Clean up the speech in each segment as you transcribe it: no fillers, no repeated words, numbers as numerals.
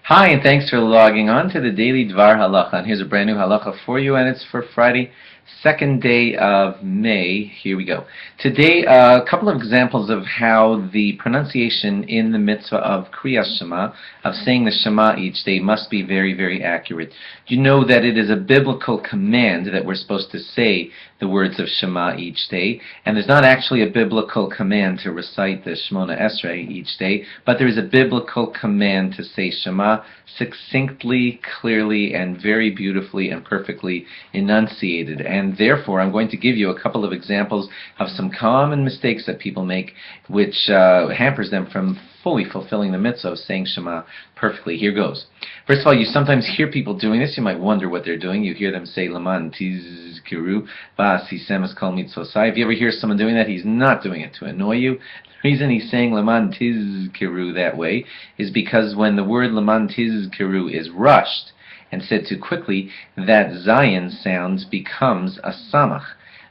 Hi, and thanks for logging on to the Daily DVAR Halacha. And here's a brand new halacha for you, and it's for Friday, second day of May. Here we go. Today, a couple of examples of how the pronunciation in the mitzvah of Kriyas Shema, of saying the Shema each day, must be very, very accurate. You know that it is a biblical command that we're supposed to say the words of Shema each day, and there's not actually a biblical command to recite the Shemona Esrei each day, but there is a biblical command to say Shema succinctly, clearly, and very beautifully and perfectly enunciated. And therefore, I'm going to give you a couple of examples of some common mistakes that people make, which hampers them from fully fulfilling the mitzvah of saying Shema perfectly. Here goes. First of all, you sometimes hear people doing this. You might wonder what they're doing. You hear them say Laman Tizkiru V'Asisem Kol Mitzvosai. If you ever hear someone doing that, he's not doing it to annoy you. The reason he's saying Laman Tizkiru that way is because when the word Laman Tizkiru is rushed and said too quickly, that Zayin sound becomes a Samach.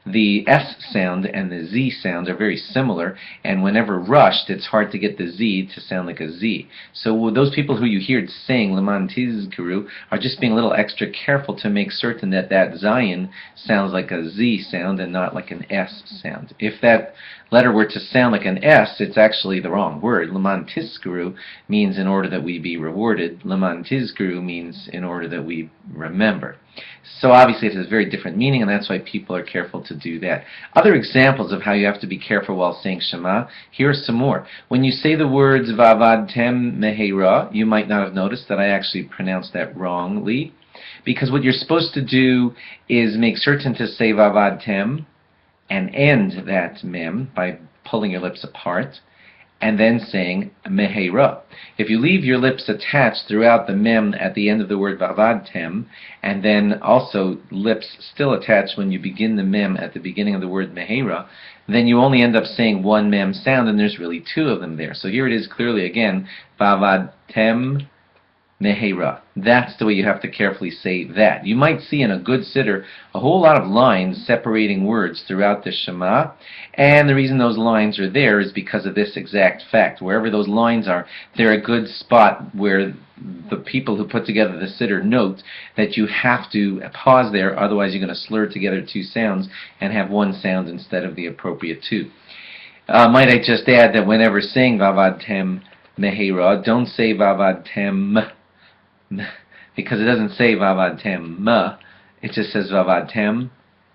The S sound and the Z sound are very similar, and whenever rushed, it's hard to get the Z to sound like a Z. So those people who you hear saying Laman Tizkiru are just being a little extra careful to make certain that that Zayin sounds like a Z sound and not like an S sound. If that letter were to sound like an S, it's actually the wrong word. Laman Tizkiru means in order that we be rewarded. Laman Tizkiru means in order that we remember. So obviously it has a very different meaning, and that's why people are careful to do that. Other examples of how you have to be careful while saying Shema, here are some more. When you say the words Vavadtem Meheira, you might not have noticed that I actually pronounced that wrongly, because what you're supposed to do is make certain to say Vavadtem and end that mem by pulling your lips apart, and then saying Meheira. If you leave your lips attached throughout the mem at the end of the word Vavadtem, and then also lips still attached when you begin the mem at the beginning of the word Meheira, then you only end up saying one mem sound, and there's really two of them there. So here it is clearly again, Vavadtem Meheira. That's the way you have to carefully say that. You might see in a good sitter a whole lot of lines separating words throughout the Shema, and the reason those lines are there is because of this exact fact. Wherever those lines are, they're a good spot where the people who put together the sitter note that you have to pause there, otherwise you're going to slur together two sounds and have one sound instead of the appropriate two. Might I just add that whenever saying Vavadtem Meheira, don't say Vavadtem because it doesn't say Vavadtem, it just says Vavadtem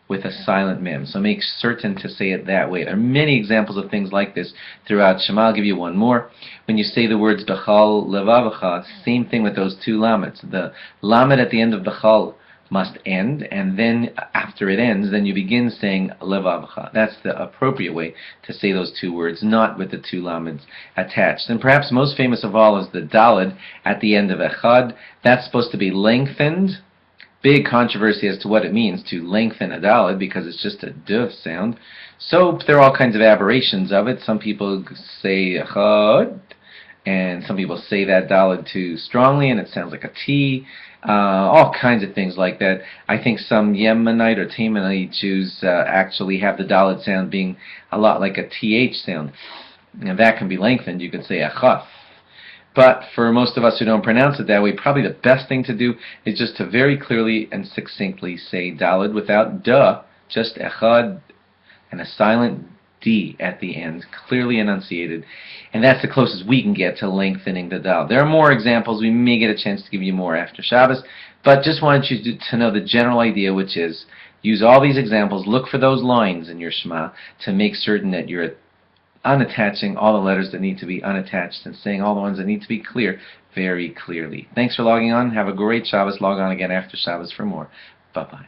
with a silent mem. So make certain to say it that way. There are many examples of things like this throughout Shema. I'll give you one more. When you say the words Bechal Levavecha, same thing with those two lamets. The lamet at the end of Bechal must end, and then after it ends, then you begin saying Levavecha. That's the appropriate way to say those two words, not with the two lameds attached. And perhaps most famous of all is the Daled at the end of Echad. That's supposed to be lengthened. Big controversy as to what it means to lengthen a Daled, because it's just a D sound. So there are all kinds of aberrations of it. Some people say Echad, and some people say that Daled too strongly, and it sounds like a T. All kinds of things like that. I think some Yemenite or Temanite Jews actually have the Daled sound being a lot like a TH sound. And that can be lengthened. You could say Achaf. But for most of us who don't pronounce it that way, probably the best thing to do is just to very clearly and succinctly say Daled without duh, just Echad and a silent D at the end, clearly enunciated, and that's the closest we can get to lengthening the Dal. There are more examples. We may get a chance to give you more after Shabbos, but just wanted you to know the general idea, which is use all these examples, look for those lines in your Shema to make certain that you're unattaching all the letters that need to be unattached and saying all the ones that need to be clear very clearly. Thanks for logging on. Have a great Shabbos. Log on again after Shabbos for more. Bye-bye.